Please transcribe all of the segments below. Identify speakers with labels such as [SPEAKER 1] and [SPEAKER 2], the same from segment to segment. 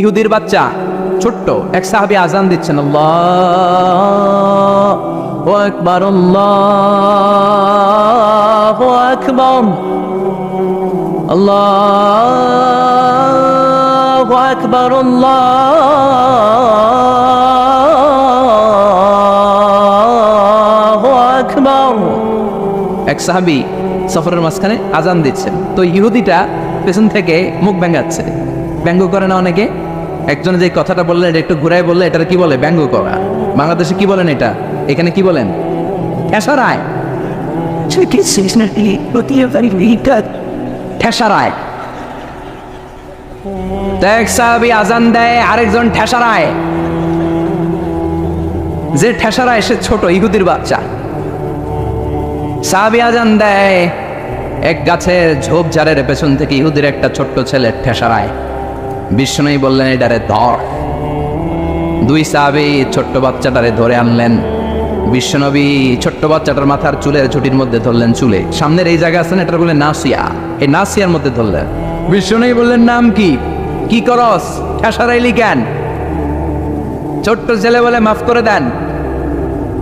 [SPEAKER 1] ইহুদির বাচ্চা ছোট্ট এক সাহাবী আজান দিচ্ছেন, আল্লাহু আকবার আল্লাহু আকবার আল্লাহু আকবার আল্লাহু আকবার। এক সাহাবী সফরের মাঝখানে আজান দিচ্ছেন, তো ইহুদিটা পেছন থেকে মুখ ব্যাঙ্গাচ্ছে। ব্যঙ্গ করে না অনেকে? একজন যে কথাটা বললেন এটা একটু ঘুরাই বললে এটা কি বলে? ব্যঙ্গ করা। বাংলাদেশে কি বলেন এটা? এখানে কি বলেন? ঠেসারায়। ঠেসারায়। এক সাহাবী আজান দেয়, আরেকজন ঠেসারায়। যে ঠেসারায় সে ছোট ইহুদির বাচ্চা। সাহাবী আজান দেয়, এক গাছের ঝোপঝাড়ের পেছন থেকে ইহুদির একটা ছোট্ট ছেলে ঠেসারায়। বিষ্ণু বললেন এটারে ধর। দুই সাহাবী ছোট্ট বাচ্চাটারে ধরে আনলেন। বিশ্বনবী ছোট্ট বাচ্চাটার মাথার চুলের ঝুটির মধ্যে ধরলেন, চুলে সামনের এই জায়গা আছে না, এটা বলে নাসিয়া, এই নাসিয়ার মধ্যে ধরলেন। বিষ্ণু বললেন নাম কি? কি করস? ঠেসারাইলি কেন? ছোট্ট ছেলে বলে মাফ করে দেন।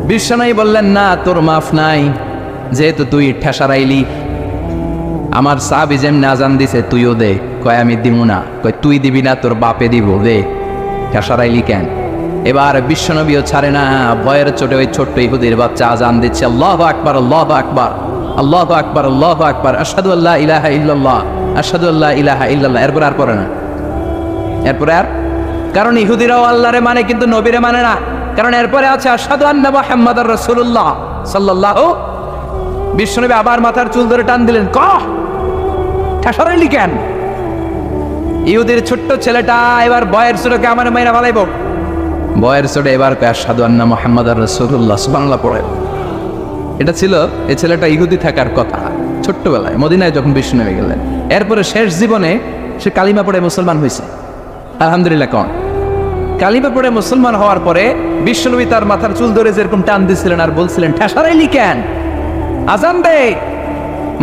[SPEAKER 1] বিষ্ণু বললেন না, তোর মাফ নাই, যেহেতু তুই ঠেসারাইলি। আমার সাহাবী যেমনি আজান দিছে তুইও দে। কয় আমি দিব না। কয় তুই দিবি না, তোর বাপে দিব, দে। ঠেসারাইলি কেন? এবার বিশ্বনবীও ছাড়ে না, ভয়ের চোটে ওই ছোট্ট ইহুদির বাচ্চা আজান দিচ্ছে, আল্লাহু আকবার আল্লাহু আকবার আল্লাহু আকবার আল্লাহু আকবার আশহাদু আল্লা ইলাহা ইল্লাল্লাহ আশহাদু আল্লা ইলাহা ইল্লাল্লাহ। এরপর আর পড়ে না, এরপরে আর, কারণ ইহুদিরাও আল্লাহরে মানে কিন্তু নবীরে মানে না। কারণ এরপরে আছে আশহাদু আন্না মুহাম্মাদুর রাসূলুল্লাহ সাল্লাল্লাহু। বিশ্বনবী আবার মাথার চুল ধরে টান দিলেন, কহ ঠেসারাইলি কেন? ইহুদির ছোট্ট ছেলেটা এবার বয়ের সুরকে আমার মাইরা ভালাইব। বয়ের সুরে এবার আশহাদু আন্না মুহাম্মাদুর রাসূলুল্লাহ সুবহানাল্লাহ পড়ে। এটা ছিল এই ছেলেটা ইহুদি থাকার কথা ছোট্টবেলায় মদিনায় যখন বিষ্ণু গেলেন। এরপরে শেষ জীবনে সে কালিমা পড়ে মুসলমান হয়েছে, আলহামদুলিল্লাহ। কোন কালিমা পড়ে মুসলমান হওয়ার পরে বিশ্বনবী তার মাথার চুল ধরে যেরকম টান দিছিলেন আর বলছিলেন ঠেসারাইলি কেন, আজান দে।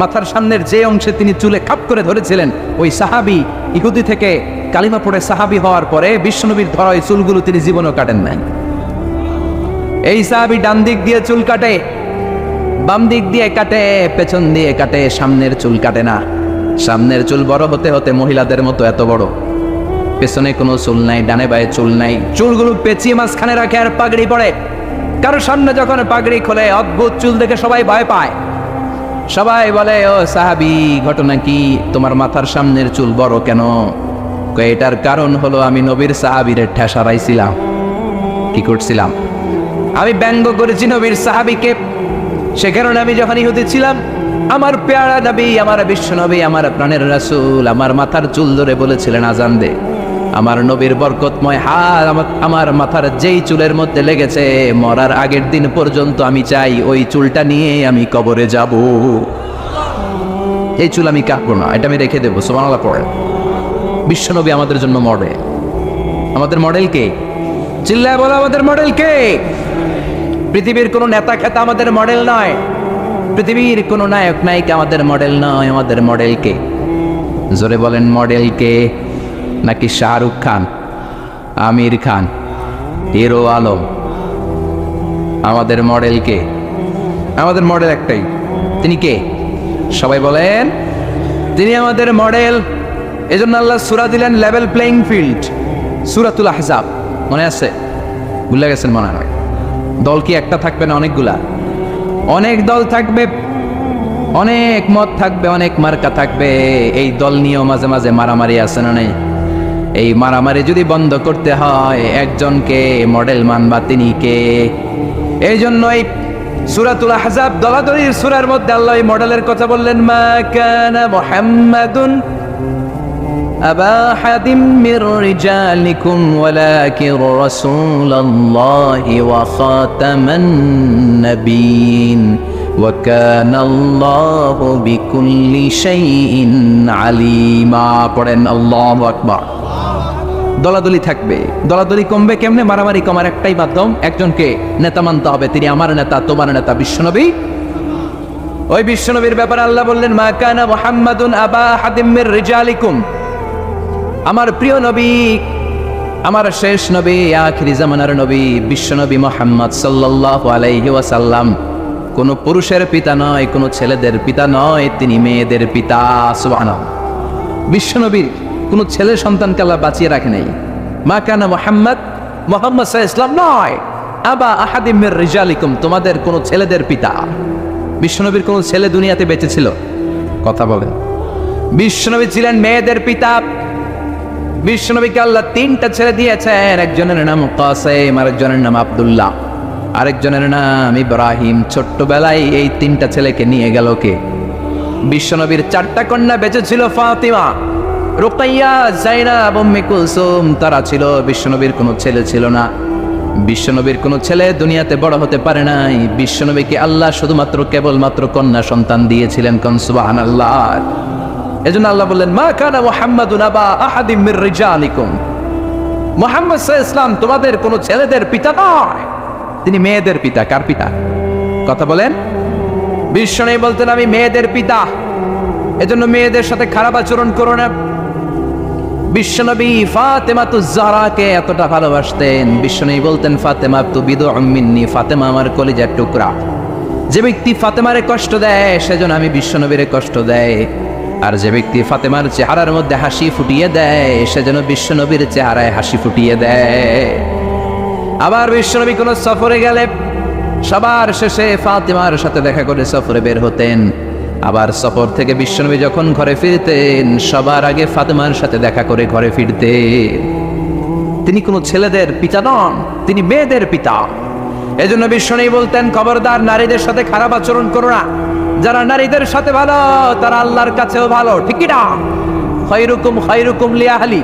[SPEAKER 1] মাথার সামনের যে অংশে তিনি চুলে খাপ করে ধরেছিলেন, ওই সাহাবী ইহুদি থেকে কালিমা পড়ে সাহাবী হওয়ার পরে বিশ্বনবীর ধরা ওই চুলগুলো তিনি জীবনেও কাটেন নাই। এই সাহাবী ডান দিক দিয়ে চুল কাটে, বাম দিক দিয়ে কাটে, পেছন দিয়ে কাটে, সামনের চুল কাটে না। সামনের চুল বড় হতে হতে মহিলাদের মতো এত বড়, পেছনে কোনো চুল নাই, ডানে বায়ে চুল নাই। চুলগুলো পেঁচিয়ে মাঝখানে রাখে আর পাগড়ি পড়ে। কারো সামনে যখন পাগড়ি খোলে অদ্ভুত চুল দেখে সবাই ভয় পায়। সবাই বলে, ও সাহাবী ঘটনা কি, তোমার মাথার সামনের চুল বড় কেন? এটার কারণ হলো আমি নবীর সাহাবীরে ঠেসারাইছিলাম। কি করছিলাম? আমি ব্যঙ্গ করেছি নবীর সাহাবীকে। সে কারণে আমি যখন ইহুদি ছিলাম, আমার পেয়ারা নবী, আমার বিশ্ব নবী, আমার প্রাণের রাসূল আমার মাথার চুল ধরে বলেছিলেন আজান দে। আমার নবীর বরকতময় হাত আমার মাথার যেই চুলের মধ্যে লেগেছে, মরার আগের দিন পর্যন্ত আমি চাই ওই চুলটা নিয়ে আমি কবরে যাব। এই চুল আমি কাটবো না, এটা আমি রেখে দেবো। সুবহানাল্লাহ পড়ে। বিশ্বনবী আমাদের জন্য মডেল। আমাদের মডেল কে? চিল্লায় বলো, আমাদের মডেল কে? পৃথিবীর কোনো নেতা খেতা আমাদের মডেল নয়, পৃথিবীর কোনো নায়ক নায়িকা আমাদের মডেল নয়। আমাদের মডেল কে? জোরে বলেন, মডেল কে? নাকি শাহরুখ খান, আমির খান, হিরো আলম? আমাদের মডেল কে? আমাদের মডেল একটাই। তিনি কে? সবাই বলেন, তিনি আমাদের মডেল। এজন্য আল্লাহ সূরা দিলেন লেভেল প্লেইং ফিল্ড, সূরাতুল আহজাব। মনে আছে? ভুলে গেছেন মনে হয়। দল কি একটা থাকবে না অনেকগুলা? অনেক দল থাকবে, অনেক মত থাকবে, অনেক মার্কা থাকবে। এই দল নিয়েও মাঝে মাঝে মারামারি আছে না নেই? এই মারামারি যদি বন্ধ করতে হয়, একজনকে মডেল মানবা, তিনি কে? এই জন্যই সূরাতুল আহজাব দলাদলির সূরার মধ্যে আল্লাহ এই মডেলের কথা বললেন, মা কানা মুহাম্মাদুন আবা আহাদিম মির রিজালিকুম ওয়ালাকিন রাসূলুল্লাহি ওয়া খাতামান নাবিয়্যিন ওয়া কানা আল্লাহু বিকুল্লি শাইইন আলিমা। পড়েন আল্লাহু আকবার। দলাদলি থাকবে, দলাদলি কমবে কেমনে? মারামারি কমার একটাই মাধ্যম, একজনকে নেতা মানতে হবে। তিনি আমার নেতা, তোমার নেতা, বিশ্বনবী। ওই বিশ্বনবীর ব্যাপারে আল্লাহ বললেন, মা কানা মুহাম্মাদুন আবা আহাদিম মির রিজালিকুম। আমার প্রিয় নবী আমার শেষ নবী, আখিরি জামানার নবী, বিশ্বনবী মুহাম্মদ সাল্লাল্লাহু আলাইহি ওয়াসাল্লাম কোন পুরুষের পিতা নয়, কোন ছেলেদের পিতা নয়, তিনি মেয়েদের পিতা। সুবহানাল্লাহ। বিশ্বনবীর কোন ছেলে সন্তানকে আল্লাহ বাঁচিয়ে রাখে নাই। মা কানা মুহাম্মদ, মুহাম্মদ সাল্লাল্লাহু আলাইহি ওয়াসাল্লাম নয় আবা আহাদিম মির রিজালিকুম, তোমাদের কোন ছেলেদের পিতা। বিশ্বনবীর কোন ছেলে দুনিয়াতে বেঁচে ছিল? কথা বলেন। বিশ্বনবী ছিলেন মেয়েদের পিতা। বিশ্বনবীকে আল্লাহ তিনটা ছেলে দিয়েছেন, একজনের নাম কাসেম, আরেকজনের নাম আব্দুল্লাহ, আরেকজনের নাম ইব্রাহিম। ছোট্টবেলায় এই তিনটা ছেলেকে নিয়ে গেল কে? বিশ্বনবীর চারটা কন্যা বেঁচে ছিল, ফাতিমা, রুকাইয়া, যায়নাব, উম্মে কুলসুম, তারা ছিল। বিশ্বনবীর কোনো ছেলে ছিল না। বিশ্বনবীর কোনো ছেলে দুনিয়াতে বড় হতে পারে নাই। বিশ্বনবীকে আল্লাহ শুধুমাত্র কেবলমাত্র কন্যা সন্তান দিয়েছিলেন। কোন সুবহানাল্লাহ। এজন্য আল্লাহ বললেন, মা কানা মুহাম্মাদুন আবা আহাদিম মির রিজালিকুম, মুহাম্মদ সাল্লাল্লাহু আলাইহি ওয়াসাল্লাম তোমাদের কোনো ছেলেদের পিতা নয়, তিনি মেয়েদের পিতা। কার পিতা? কথা বলেন। বিশ্বনবী বলতেন, আমি মেয়েদের পিতা, এজন্য মেয়েদের সাথে খারাপ আচরণ করো না। বিশ্বনবী ফাতেমাতুজ জাহরাকে এতটা ভালোবাসতেন, বিশ্বনবী বলতেন, ফাতেমা তু বিদউম মিন্নি, ফাতেমা আমার কলিজার টুকরা। যে ব্যক্তি ফাতেমারে কষ্ট দেয় সেজন্য আমি বিশ্বনবীরে কষ্ট দেয়, আর যে ব্যক্তি ফাতেমার চেহারার মধ্যে হাসি ফুটিয়ে দেয় সেজন্য বিশ্বনবীর চেহারায় হাসি ফুটিয়ে দেয়। আবার বিশ্বনবী কোন সফরে গেলে সবার শেষে ফাতেমার সাথে দেখা করে সফরে বের হতেন। আবার সফর থেকে বিশ্বনবী যখন ঘরে ফিরতেন সবার আগে ফাতেমার সাথে দেখা করে ঘরে ফিরতেন। তিনি কোনো ছেলেদের পিতা নন, তিনি মেয়েদের পিতা। এজন্য বিশ্বনবী বলতেন, খবরদার নারীদের সাথে খারাপ আচরণ করো না। যারা নারীদের সাথে ভালো তারা আল্লাহর কাছেও ভালো, ঠিক কি না? খায়রুকুম খায়রুকুম লিআহলি,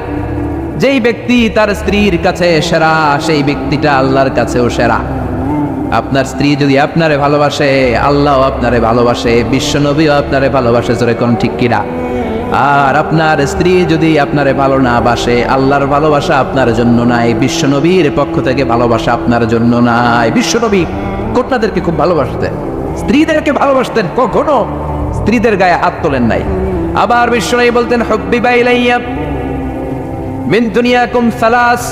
[SPEAKER 1] যেই ব্যক্তি তার স্ত্রীর কাছে সেরা সেই ব্যক্তিটা আল্লাহর কাছেও সেরা। আপনার স্ত্রী যদি আপনারে ভালোবাসে, আল্লাহও আপনারে ভালোবাসে, বিশ্বনবীও আপনারে ভালোবাসে, জোরে কোন ঠিক কিনা? আর আপনার স্ত্রী যদি আপনারে ভালো না বাসে, আল্লাহর ভালোবাসা আপনার জন্য নাই, বিশ্বনবীর পক্ষ থেকে ভালোবাসা আপনার জন্য নাই। বিশ্বনবী কন্যাদেরকে খুব ভালোবাসতেন, স্ত্রীদেরকে ভালোবাসতেন, কখনো স্ত্রীদের গায়ে হাত তোলেন নাই। আবার বিশ্বনবী বলতেন, হুব্বিবা ইলাইয়া মিন দুনিয়াকুম সালাস,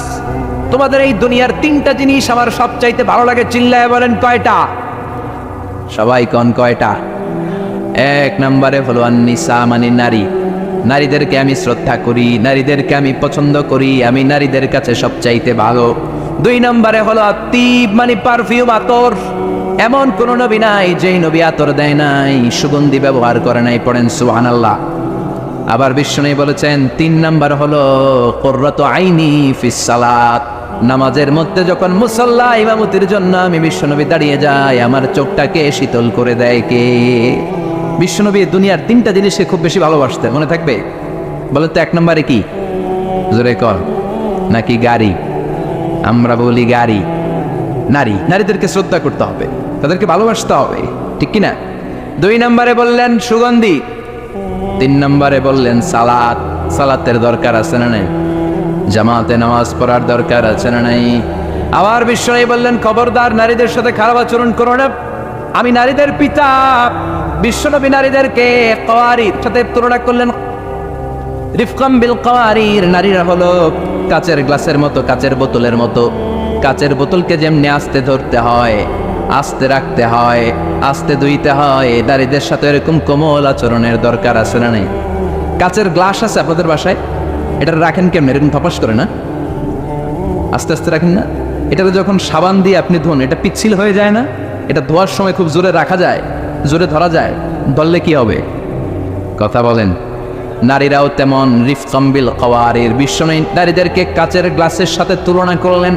[SPEAKER 1] তোমাদের এই দুনিয়ার তিনটা জিনিস আমার সবচাইতে ভালো লাগে। চিল্লায় বলেন কয়টা? সবাই কোন কয়টা? এক নম্বরে হলো আন-নিসা, মানে নারী। নারীদেরকে আমি শ্রদ্ধা করি, নারীদেরকে আমি পছন্দ করি, আমি নারীদের কাছে সবচাইতে ভালো। দুই নম্বরে হলো আত্তিব, মানে পারফিউম, আতর। এমন কোন নবী নাই যেই নবী আতর দেয় নাই, সুগন্ধি ব্যবহার করে নাই। পড়েন সুবহানাল্লাহ। আবার বিশ্বনবী বলেছেন, তিন নাম্বার হলো কুররাতু আইনি ফিস সালাত, নামাজের মধ্যে যখন মুসাল্লা ইমামতির জন্য আমি বিশ্বনবী দাঁড়িয়ে যাই, আমার চোখটাকে শীতল করে দেয় কে? বিশ্বনবী দুনিয়ার তিনটা জিনিসকে খুব বেশি ভালোবাসতেন। মনে থাকবে? বলেন তো এক নম্বরে কি? জোরে কর। নাকি গাড়ি? আমরা বলি গাড়ি। নারী, নারীদেরকে শ্রদ্ধা করতে হবে, তাদেরকে ভালোবাসতে হবে, ঠিক কিনা? দুই নম্বরে বললেন সুগন্ধি। তিন নম্বরে বললেন সালাত, সালাতের দরকার আছে না নাই? জামাতে নামাজ পড়ার দরকার আছে না নাই? আবার বিশ্বনবী বললেন, খবরদার নারীদের সাথে খারাপ আচরণ করো না, আমি নারীদের পিতা। বিশ্বনবী নারীদেরকে কওয়ারির সাথে তুলনা করলেন, রিফকাম বিল কওয়ারির, নারীরা হলো কাচের গ্লাসের মতো, কাচের বোতলের মতো। কাচের বোতলকে যেমনি আস্তে ধরতে হয়, আস্তে রাখতে হয়, আস্তে ধুইতে হয়, নারীদের সাথে এরকম কোমল আচরণের দরকার আছে না নেই? কাচের গ্লাস আছে আপনাদের বাসায়, এটা রাখেন কেমন? এরকম থপাস করে না? আস্তে আস্তে রাখেন না? এটা যখন সাবান দিয়ে আপনি ধোন, এটা পিচ্ছিল হয়ে যায় না? এটা ধোয়ার সময় খুব জোরে রাখা যায়, জোরে ধরা যায়, ধরলে কি হবে? কথা বলেন। নারীরাও তেমন রিফকাম বিল কওয়ারির। বিশ্বনবী নারীদেরকে কাচের গ্লাসের সাথে তুলনা করলেন,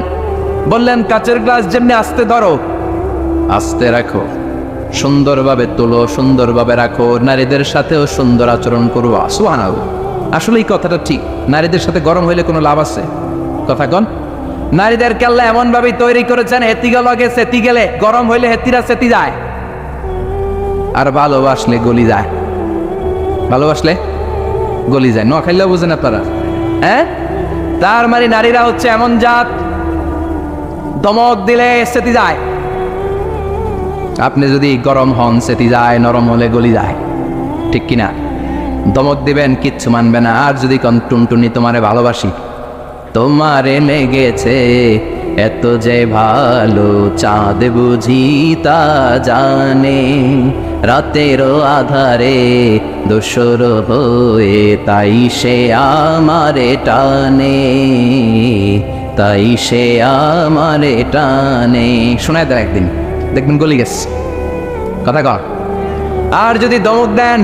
[SPEAKER 1] বললেন কাচের গ্লাস যেমনি আস্তে ধরো, আস্তে রাখো, সুন্দরভাবে তোলো, সুন্দরভাবে রাখো, নারীদের সাথেও সুন্দর আচরণ করবো। সুবহানাল্লাহ। আসলে এই কথাটা ঠিক। নারীদের সাথে গরম হইলে কোনো লাভ আছে? কথা কন। নারীদেরকে আল্লাহ এমন ভাবে তৈরি করেছেন, হেতি গেলে সেতি গেলে, গরম হইলে হেতিরা সেতি যায়, আর ভালোবাসলে গলি যায়। ভালোবাসলে গলি যায়। নোয়াখাইলেও বুঝেন আপনারা? হ্যাঁ, তার মানে নারীরা হচ্ছে এমন জাত, দমক দিলে সেতি যায়। আপনি যদি গরম হন সেতি যায়, নরম হলে গলি যায়, ঠিক কিনা? দমক দিবেন কিচ্ছু মানবে না। আর যদি কোন টুনটুনি তোমারে ভালোবাসি, তোমারে লেগেছে এত যে ভালো, চাঁদ বুঝি তা জানে, রাতেরও আধারে দোসর হয়ে তাই সে আমারে টানে, তাই সে আমারে টানে। শোনায় দেন একদিন, দেখবেন গলি গেছে কথা কর। আর যদি দমক দেন,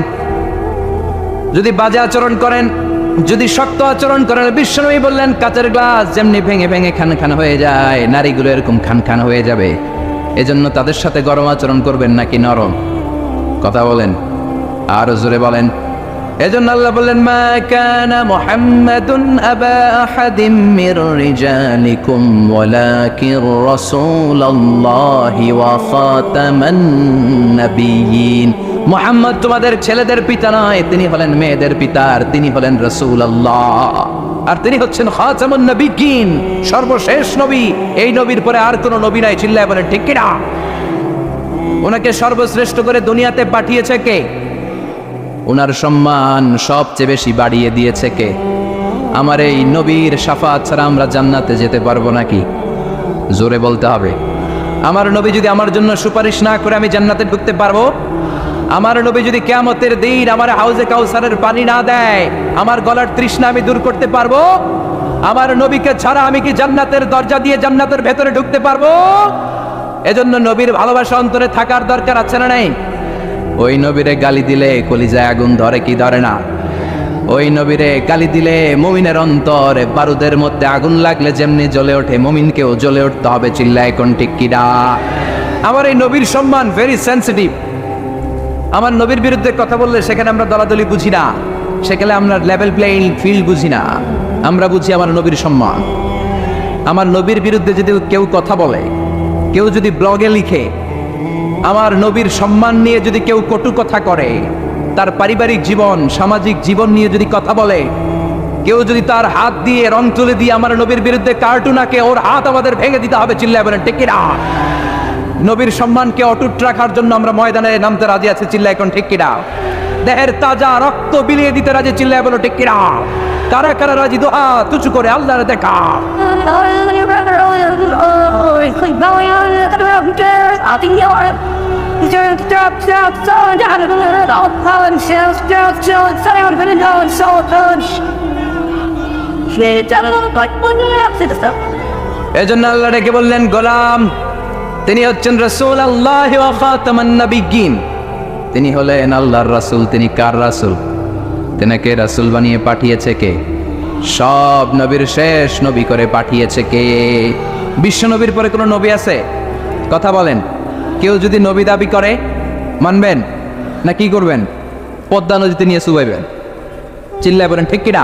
[SPEAKER 1] যদি বাজে আচরণ করেন, যদি শক্ত আচরণ করেন, বিশ্বনবী বললেন কাচের গ্লাস যেমনি ভেঙে ভেঙে খান খান হয়ে যায়, নারীগুলো এরকম খান খান হয়ে যাবে। এজন্য তাদের সাথে গরম আচরণ করবেন নাকি নরম? কথা বলেন, আরো জোরে বলেন। এজন্য আল্লাহ বললেন মা কানা মুহাম্মাদুন আবা আহাদিম মির রিজালিকুম ওয়ালাকির রাসূলুল্লাহি ওয়া খাতামান নাবিয়্যিন। মুহাম্মদ তোমাদের ছেলেদের পিতা নয়, তিনি হলেন মেয়েদের পিতা, আর তিনি হলেন রাসূলুল্লাহ, আর তিনি হচ্ছেন খাতামুন নাবিয়্যিন, সর্বশেষ নবী। এই নবীর পরে আর কোনো নবী নাই। চিল্লায় বলেন ঠিক কিনা? ওনাকে সর্বশ্রেষ্ঠ করে দুনিয়াতে পাঠিয়েছে কে? ওনার সম্মান সবচেয়ে বেশি বাড়িয়ে দিয়েছে কে? আমার এই নবীর শাফাত ছাড়া আমরা জান্নাতে যেতে পারবো নাকি? জোরে বলতে হবে। আমার নবী যদি আমার জন্য সুপারিশ না করে আমি জান্নাতে ঢুকতে পারবো? আমার নবী যদি কিয়ামতের দিন আমার হাউজে কাউসারের পানি না দেয়, আমার গলার তৃষ্ণা আমি দূর করতে পারবো? আমার নবীকে ছাড়া আমি কি জান্নাতের দরজা দিয়ে জান্নাতের ভেতরে ঢুকতে পারবো? এজন্য নবীর ভালোবাসা অন্তরে থাকার দরকার আছে না নাই? ওই নবীরে গালি দিলে কলিজায় আগুন ধরে কি ধরে না? ওই নবীরে গালি দিলে মুমিনের অন্তরে বারুদের মধ্যে আগুন লাগলে যেমনি জ্বলে ওঠে, মুমিনকেও জ্বলে উঠতে হবে। চিল্লায় কোন ঠিক কিনা? আমার এই নবীর সম্মান ভেরি সেন্সিটিভ। আমার নবীর বিরুদ্ধে কথা বললে সেখানে আমরা দলাদলি বুঝি না, সেখানে আমরা লেভেল প্লেইং ফিল্ড বুঝি না। আমরা বুঝি আমার নবীর সম্মান। আমার নবীর বিরুদ্ধে যদি কেউ কথা বলে, কেউ যদি ব্লগে লিখে, আমার নবীর সম্মান নিয়ে যদি কেউ কটু কথা করে, তার পারিবারিক জীবন সামাজিক জীবন নিয়ে যদি কথা বলে, কেউ যদি তার হাত দিয়ে রং তুলে দিয়ে আমার নবীর বিরুদ্ধে কার্টুন আঁকে, ওর হাত আমাদের ভেঙে দিতে হবে। চিল্লায় বলেন ঠিক কিনা? নবীর সম্মানকে অটুট রাখার জন্য আমরা ময়দানে নামতে রাজি আছি। চিল্লায় এখন ঠিক কিনা? দেহের তাজা রক্ত বিলিয়ে দিতে রাজি। চিল্লায় বলো ঠিক কিনা? কারা কারা রাজি? দোয়া তুচু করে আল্লাহর দেখা। এজন্য আল্লাহ ডেকে বললেন গোলাম, তিনি হচ্ছেন রাসূলুল্লাহ ওয়া খাতামান নাবিয়্যিন। তিনি হলেন আল্লাহর রাসূল। তিনি কার রাসূল? তিনাকে রাসূল বানিয়ে পাঠিয়েছে কে? সব নবীর শেষ নবী করে পাঠিয়েছে কে? বিশ্ব নবীর পরে কোনো নবী আছে? কথা বলেন। কেউ যদি নবী দাবি করে মানবেন না কি করবেন? পদ্মা নদীতে নিয়ে চুবাইবেন। চিল্লায় বলেন ঠিক কিনা?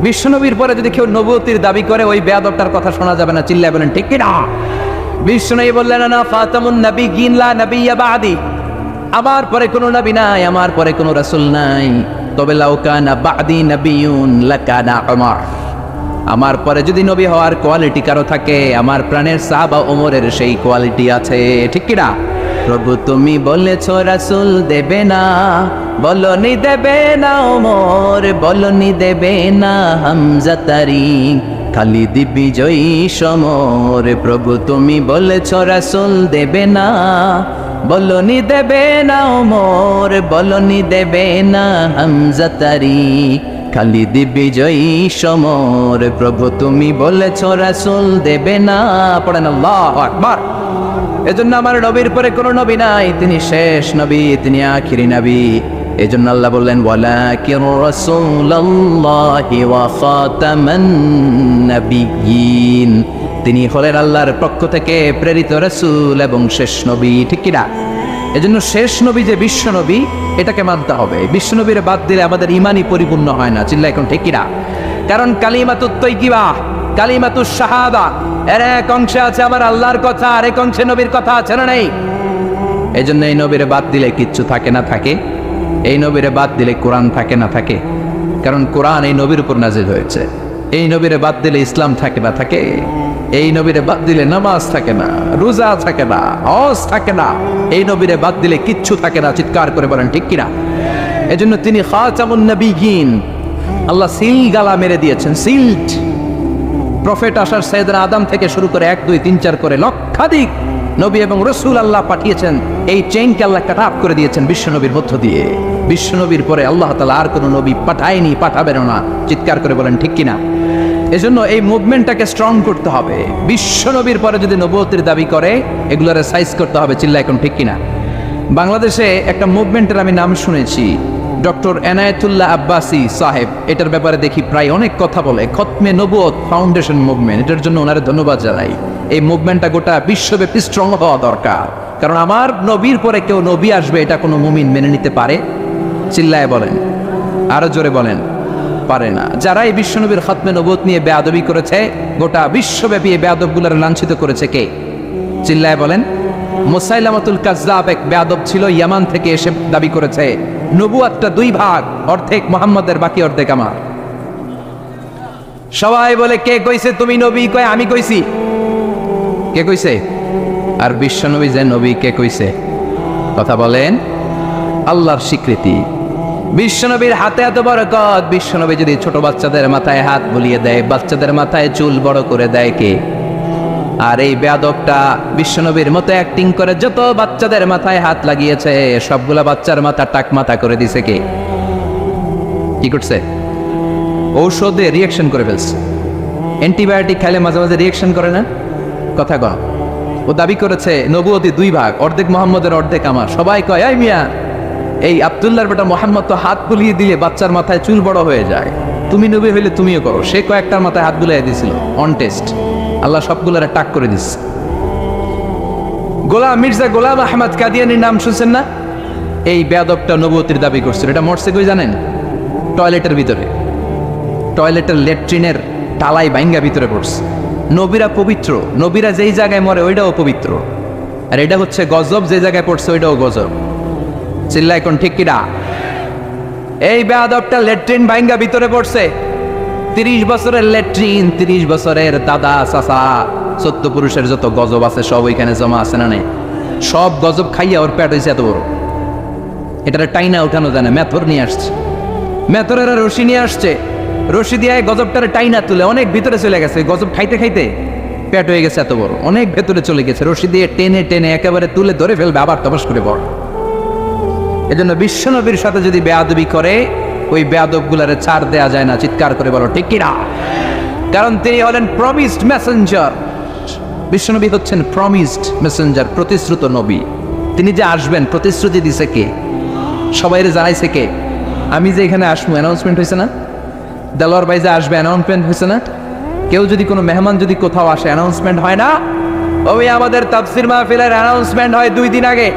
[SPEAKER 1] বিশ্ব নবীর পরে যদি কেউ নবুয়তির দাবি করে, ওই বেয়াদবটার কথা শোনা যাবে না। চিল্লায় বলেন ঠিক কিনা? বিশ্ব নবী বললেন না ফাতামুন নাবিয়্যিন লা নাবিয়্যা বাদি, আমার পরে কোনো নবী নাই, আমার পরে কোনো রাসূল নাই। তবে লাউ কানা বাদি নাবিয়্যুন লাকানা উমর, আমার পরে যদি নবী হওয়ার কোয়ালিটি কারো থাকে, আমার প্রাণের সাহাবা ওমরের সেই কোয়ালিটি আছে। ঠিক কিনা? প্রভু তুমি বলেছো রাসূল দেবে না, বলনি দেবে না ওমর, বলনি দেবে না হামজা তারিক, খালিদ বিজয়ী সমর। প্রভু তুমি বলেছো রাসূল দেবে না, বলনি দেবে না ওমর, বলনি দেবে না হামজা তারিক, খালিদ বিজয়ী সমর। প্রভু তুমি বলেছো রাসূল দেবে না। পড়েন আল্লাহু আকবার। এজন্য আমার নবীর পরে কোনো নবী নাই, তিনি শেষ নবী, তিনি আখিরি নবী। এজন্য আল্লাহ বললেন ওয়ালাকির রাসূলুল্লাহি ওয়া খাতামান নাবিয়্যিন, তিনি হলেন আল্লাহর পক্ষ থেকে প্রেরিত রাসূল এবং শেষ নবী। ঠিক কিনা? এজন্য শেষ নবী যে বিশ্ব নবী, এটাকে মানতে হবে। বিশ্ব নবীর বাদ দিলে আমাদের ঈমানই পরিপূর্ণ হয় না। চিল্লা এখন ঠিক কিনা? কারণ কালিমাতুত তাইয়্যিবা, কালিমাতুশ শাহাদা, এর এক অংশে আছে আমার আল্লাহর কথা, আর এক অংশে নবীর কথা আছে না নাই? এজন্য এই নবীরে বাদ দিলে কিচ্ছু থাকে না থাকে, এই নবীরে বাদ দিলে কোরআন থাকে না থাকে। কারণ কোরআন এই নবীর উপর নাজিল হয়েছে। এই নবীরে বাদ দিলে ইসলাম থাকে না থাকে, এই নবীরে বাদ দিলে নামাজ থাকে না, রোজা থাকে না, হজ থাকে না। এই নবীরে বাদ দিলে কিচ্ছু থাকে না। চিৎকার করে বলেন ঠিক কিনা? এজন্য তিনি খাতামুন নবিয়্যিন। আল্লাহ সিল গালা মেরে দিয়েছেন, সিল্ড। প্রফেট আসার সৈয়দনা আদম থেকে শুরু করে 1 2 3 4 করে লক্ষাধিক নবী এবং রসুল আল্লাহ পাঠিয়েছেন। এই চেইনকে আল্লাহ কাট আপ করে দিয়েছেন বিশ্ব নবীর মধ্য দিয়ে। বিশ্ব নবীর পরে আল্লাহ তাআলা আর কোনো নবী পাঠায়নি, পাঠাবেন না। চিৎকার করে বলেন ঠিক কিনা? এজন্য এই মুভমেন্টটাকে স্ট্রং করতে হবে। বিশ্ব নবীর পরে যদি নবুয়তের দাবি করে, এগুলোর সাইজ করতে হবে। চিল্লা এখন ঠিক কিনা? বাংলাদেশে একটা মুভমেন্টের আমি নাম শুনেছি, ডক্টর এনায়েতুল্লাহ আব্বাসী সাহেব। এটার ব্যাপারে দেখি প্রায় অনেক কথা বলে, খতমে নবুয়ত ফাউন্ডেশন মুভমেন্ট। এটার জন্য ওনারে ধন্যবাদ জানাই। এই মুভমেন্টটা গোটা বিশ্বব্যাপী স্ট্রং হওয়া দরকার, কারণ আমার নবীর পরে কেউ নবী আসবে এটা কোনো মুমিন মেনে নিতে পারে? চিল্লায় বলেন, আরো জোরে বলেন, পারে না। যারা এই বিশ্বনবীর খতমে নবুয়ত নিয়ে বেয়াদবি করেছে, গোটা বিশ্বব্যাপী এই বেয়াদবগুলোর লাঞ্ছিত করেছে কে? চিল্লায় বলেন। মুসাইলামাতুল কাজ্জাব এক বেয়াদব ছিল, ইয়ামান থেকে এসে দাবি করেছে নবুয়তটা 2 ভাগ, অর্ধেক মুহাম্মাদের, বাকি অর্ধেক আমার। সবাই বলে কে কইছে তুমি নবী? কয় আমি কইছি। কে কইছে? আর বিশ্বনবী যে নবী, কে কইছে? কথা বলেন। আল্লাহর স্বীকৃতি। বিশ্বনবীর হাতে এত বরকত, বিশ্বনবী যদি ছোট বাচ্চাদের মাথায় হাত বুলিয়ে দেয়, বাচ্চাদের মাথায় চুল বড় করে দেয় কে? আর এই বেয়াদবটা বিশ্বনবীর মতো অ্যাক্টিং করে যত বাচ্চাদের মাথায় হাত লাগিয়েছে, সবগুলা বাচ্চার মাথা টাক মাথা করে দিছে কে? কি করছে? ঔষধে রিয়াকশন করে ফেলছে। অ্যান্টিবায়োটিক খাইলে মাঝে মাঝে রিয়াকশন করে না? কথা কন। ও দাবি করেছে নবুয়তি 2 ভাগ, অর্ধেক মুহাম্মদের, অর্ধেক আমার। সবাই কয় এই মিয়া, এই আব্দুল্লাহর বেটা মুহাম্মদ তো হাত বুলিয়ে দিলে বাচ্চার মাথায় চুল বড় হয়ে যায়, তুমি নবী হইলে তুমিও করো। সে কয়েকটার মাথায় হাত বুলিয়ে দিয়েছিল অন টেস্ট, আল্লাহ সবগুলোর টাক করে দিচ্ছে। মির্জা গোলাম আহমদ কাদিয়ানির নাম শুনছেন না? এই বেয়াদবটা নবুয়তির দাবি করছিল। এটা মরছে কই জানেন? টয়লেটের ভিতরে। টয়লেটের ল্যাট্রিনের টালাই বাইঙ্গা ভিতরে পড়ছে। নবীরা পবিত্র, নবীরা যেই জায়গায় মরে ওইটাও পবিত্র, আর এটা হচ্ছে গজব, যে জায়গায় পড়ছে ওইটাও গজব। চিল্লা এখন ঠিক কিনা? এই বেয়াদবটা ল্যাট্রিন বাইঙ্গা ভিতরে পড়ছে। 30 বছরের ল্যাট্রিন, 30 বছরের দাদা চাচা 14 পুরুষের যত গজব আছে সব ওইখানে জমা আছে না নেই? সব গজব খাইয়া ওর পেট হয়েছে এত বড়। এটার টাইনা উঠানো যায় না, মেথর নিয়ে আসছে। মেথরের রশি নিয়ে আসছে, রশি দিয়ে গজবটার টাইনা তুলে অনেক ভিতরে চলে গেছে। গজব খাইতে খাইতে পেট হয়ে গেছে এত বড়, অনেক ভেতরে চলে গেছে। রশি দিয়ে টেনে টেনে একেবারে তুলে ধরে ফেলবে, আবার তপস করে বড়। এজন্য বিশ্বনবীর সাথে যদি বেয়াদবি করে, ওই বেয়াদবগুলারে ছাড় দেয়া যায় না। চিৎকার করে বলো ঠিক কিনা? কারণ তিনি হলেন প্রমিসড মেসেঞ্জার। বিশ্বনবী হচ্ছেন প্রমিসড মেসেঞ্জার, প্রতিশ্রুত নবী। তিনি যে আসবেন প্রতিশ্রুতি দিছে কে? সবাইরে জানাইছে কে? আমি যে এখানে আসবো অ্যানাউন্সমেন্ট হয়েছে না? দেলোয়ার ভাই যে আসবে অ্যানাউন্সমেন্ট হয়েছে না? কেউ যদি কোনো মেহমান যদি কোথাও আসে অ্যানাউন্সমেন্ট হয় না? ওই আমাদের তাফসীর মাহফিলের অ্যানাউন্সমেন্ট হয় 2 দিন আগে।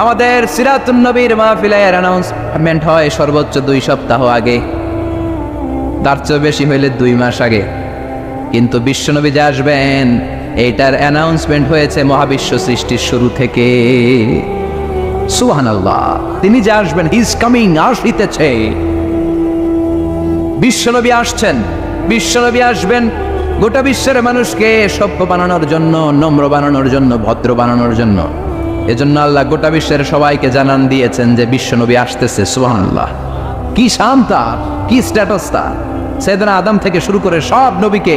[SPEAKER 1] আমাদের সিরাতুন নবীর মাহফিলের অ্যানাউন্সমেন্ট হয় সর্বোচ্চ 2 সপ্তাহ আগে, তার চেয়ে বেশি হইলে 2 মাস আগে। কিন্তু বিশ্বনবী যে আসবেন এইটার অ্যানাউন্সমেন্ট হয়েছে মহাবিশ্ব সৃষ্টির শুরু থেকে। সুবহানাল্লাহ। তিনি যে আসবেন, হি ইজ কামিং, আসিতেছে। বিশ্বনবী আসছেন, বিশ্বনবী আসবেন গোটা বিশ্বের মানুষকে সভ্য বানানোর জন্য, নম্র বানানোর জন্য, ভদ্র বানানোর জন্য। এজন্য আল্লাহ গোটা বিশ্বের সবাইকে জানান দিয়েছেন যে বিশ্বনবী আসতেছে। সুবহানাল্লাহ। কি শান তার, কি স্ট্যাটাস তার! সাইয়েদনা আদম থেকে শুরু করে সব নবীকে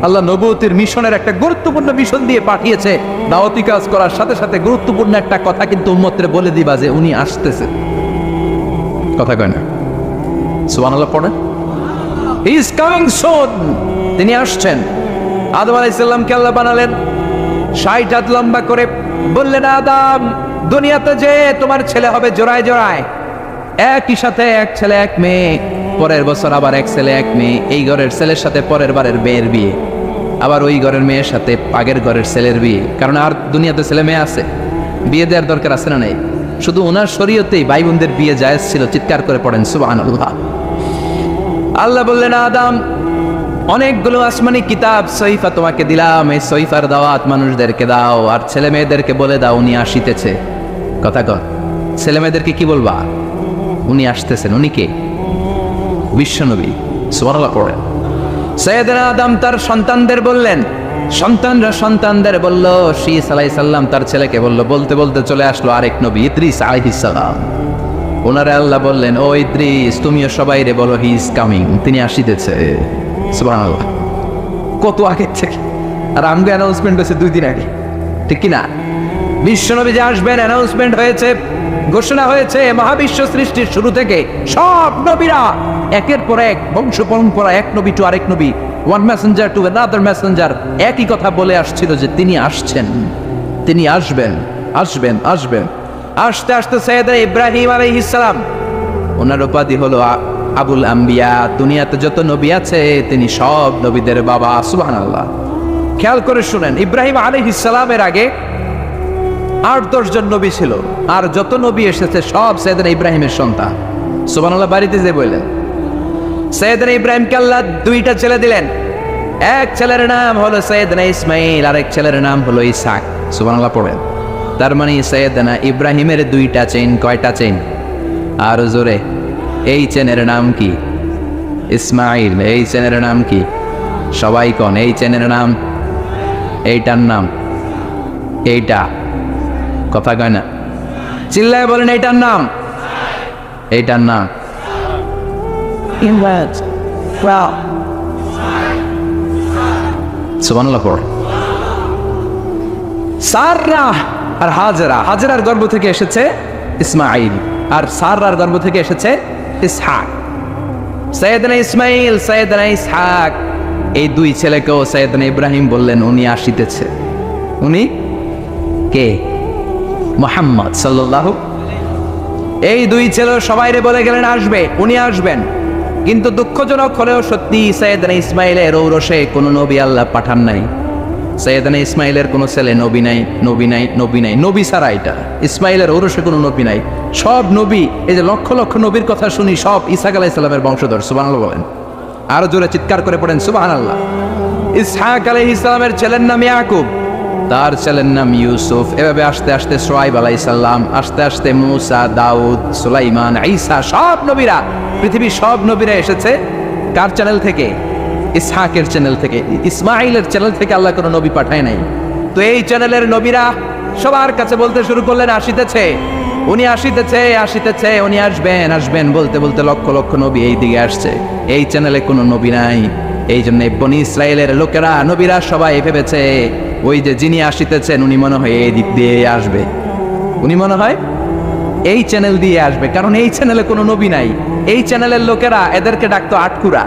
[SPEAKER 1] আল্লাহ নবুয়তের মিশনের একটা গুরুত্বপূর্ণ মিশন দিয়ে পাঠিয়েছে। দাওয়াতি কাজ করার সাথে সাথে গুরুত্বপূর্ণ একটা কথা কিন্তু উম্মতরে বলে দিবা যে উনি আসতেছে। কথা কয় না? সুবহানাল্লাহ পড়ে। He is coming soon. তিনি আসছেন। আদম আলাইহিস সালামকে আল্লাহ বানালেন 60 হাত লম্বা করে, বললেন আদম দুনিয়াতে যে তোমার ছেলে হবে জোড়ায় জোড়ায়, একই সাথে এক ছেলে এক মেয়ে, পরের বছর আবার এক ছেলে এক মেয়ে। এই ঘরের ছেলের সাথে পরের বারের মেয়ের বিয়ে, আবার ওই ঘরের মেয়ের সাথে আগের ঘরের ছেলের বিয়ে। কারণ আর দুনিয়াতে ছেলে মেয়ে আছে, বিয়ে দেওয়ার দরকার আছে না নাই? শুধু ওনার শরীয়তেই ভাই বোনদের বিয়ে জায়েজ ছিল। চিৎকার করে পড়েন সুবহানাল্লাহ। আল্লাহ বললেন আদম অনেকগুলো আসমানি কিতাব সহিফা তোমাকে দিলাম, এই সহিফার দাওয়াত মানুষদেরকে দাও, আর ছেলে মেয়েদেরকে বলে দাও উনি আসিতেছে। কথা কর, ছেলে মেয়েদেরকে কি বলবা? উনি আসতেছেন। উনি কে? বিশ্বনবী। সুবহানাল্লাহ পড়েন। সাইয়েদনা আদম তার সন্তানদের বললেন, সন্তানরা সন্তানদের বলল, শীস আলাইহিস সালাম তার ছেলেকে বলল, বলতে বলতে চলে আসলো আরেক নবী ইদ্রিস আলাইহিস সালাম। ওনারা আল্লাহ বললেন, ও ইদ্রিস তুমিও সবাইরে বলো হি ইজ কামিং, তিনি আসিতেছে। সুবহানাল্লাহ। কত আগে থেকে, আর আমগো অ্যানাউন্সমেন্ট হয়েছে 2 দিন আগে, ঠিক কিনা? বিশ্বনবী যে আসবেন অ্যানাউন্সমেন্ট হয়েছে, ঘোষণা হয়েছে মহাবিশ্ব সৃষ্টির শুরু থেকে। সব নবীরা একের পর এক, বংশ পরম্পরা, এক নবী টু আরেক নবী, one Messenger to another Messenger, একই কথা বলে আসছিল যে তিনি আসছেন, তিনি আসবেন, আসবেন, আসবেন। আসতে আসতে সৈয়দনা ইব্রাহিম আলাইহিস সালাম, ওনার উপাধি হলো আবুল আম্বিয়া। দুনিয়াতে যত নবী আছে তিনি সব নবীদের বাবা। সুবহানাল্লাহ। খেয়াল করে শুনেন, ইব্রাহিম আলাইহিস সালামের আগে 8-10 জন নবী ছিল, আর যত নবী এসেছে সব সৈয়দনা ইব্রাহিমের সন্তান। সুবহানাল্লাহ। বাড়িতে যে বললেন, সৈয়দনা ইব্রাহিমকে আল্লাহ 2টা ছেলে দিলেন। এক ছেলের নাম হলো সৈয়দনা ইসমাইল, আর এক ছেলের নাম হলো ইসহাক। সুবহানাল্লাহ পড়েন। তার মানে সৈয়দনা ইব্রাহিমের 2টা চেইন। কয়টা চেইন? আর জোরে, এই চেনের নাম কি? ইসমাইল। এই চেনের নাম কি? সবাই কোন এই চেনের নাম? এইটার নাম? এইটা কথা কয় না, চিল্লায় বলেন এইটার নাম, এইটার নাম। সুবহানাল্লাহ পড়ে। সাররা আর হাজেরা, হাজেরার গর্ভ থেকে এসেছে ইসমাইল, আর সাররার গর্ভ থেকে এসেছে ইসহাক। সৈয়দনা ইসমাইল, সৈয়দনা ইসহাক, এই 2 ছেলেকেও সৈয়দনা ইব্রাহিম বললেন উনি আসিতেছে। উনি কে? মুহাম্মদ সাল্লাল্লাহু। এই 2 ছেলে সবাইরে বলে গেলেন আসবে, উনি আসবেন। কিন্তু দুঃখজনক হলেও সত্যি, সৈয়দনা ইসমাইলের ঔরসে কোনো নবী আল্লাহ পাঠান নাই। সৈয়দনা ইসমাইলের কোনো ছেলে নবী নাই, নবী নাই, নবী নাই, নবী ছাড়া এটা। ইসমাইলের ঔরসে কোনো নবী নাই। সব নবী, এই যে লক্ষ লক্ষ নবীর কথা শুনি, সব ইসহাক আলাইহিস সালামের বংশধর। সুবহানাল্লাহ বলেন। আরো জোরে চিৎকার করে পড়েন সুবহানাল্লাহ। ইসহাক আলাইহিস সালামের ছেলের নাম ইয়াকুব, তার ছেলের নাম ইউসুফ। এভাবে আস্তে আস্তে শুআয়ব আলাইহিস সালাম, আস্তে আস্তে মূসা, দাউদ, সুলাইমান, ঈসা, সব নবীরা, পৃথিবীর সব নবীরা এসেছে কার চ্যানেল থেকে? ইসহাকের চ্যানেল থেকে। ইসমাইলের চ্যানেল থেকে আল্লাহ কোনো নবী পাঠায় নাই। তো এই চ্যানেলের নবীরা সবার কাছে বলতে শুরু করলেন আসিতেছে, উনি আসিতেছে, আসিতেছে, উনি আসবেন, আসবেন বলতে বলতে লক্ষ লক্ষ নবী এই দিকে আসছে। এই চ্যানেলে কোনো নবী নাই। এই জন্য বনি ইসরায়েলের লোকেরা, নবীরা সবাই ভেবেছে ওই যে যিনি আসিতেছেন উনি মনে হয় এই দিক দিয়ে আসবে, উনি মনে হয় এই চ্যানেল দিয়ে আসবে, কারণ এই চ্যানেলে কোনো নবী নাই। এই চ্যানেলের লোকেরা এদেরকে ডাকতো আটকুরা।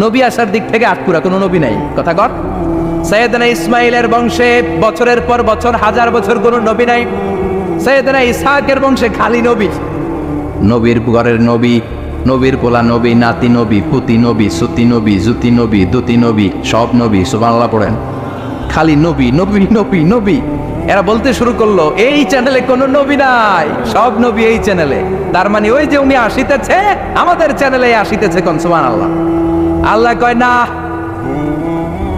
[SPEAKER 1] নবী আসার দিক থেকে আটকুরা, কোনো নবী নাই। কথা কর। সৈয়দনা ইসমাইলের বংশে বছরের পর বছর, 1000 বছর কোনো নবী নাই। সৈয়দনা ইসহাকের বংশে খালি নবী, নবীর ঘরের নবী, নবীর পোলা নবী, নাতি নবী, পুতি নবী, সুতি নবী, জুতি নবী, দুতি নবী, সব নবী। সুবহানাল্লাহ পড়েন। খালি নবী, নবী, নবী, নবী। এরা বলতে শুরু করলো এই চ্যানেলে কোনো নবী নাই, সব নবী এই চ্যানেলে। তার মানে ওই যে উনি আসিতেছে, আমাদের চ্যানেলে আসিতেছে। কোন সুবহানাল্লাহ। আল্লাহ কয় না,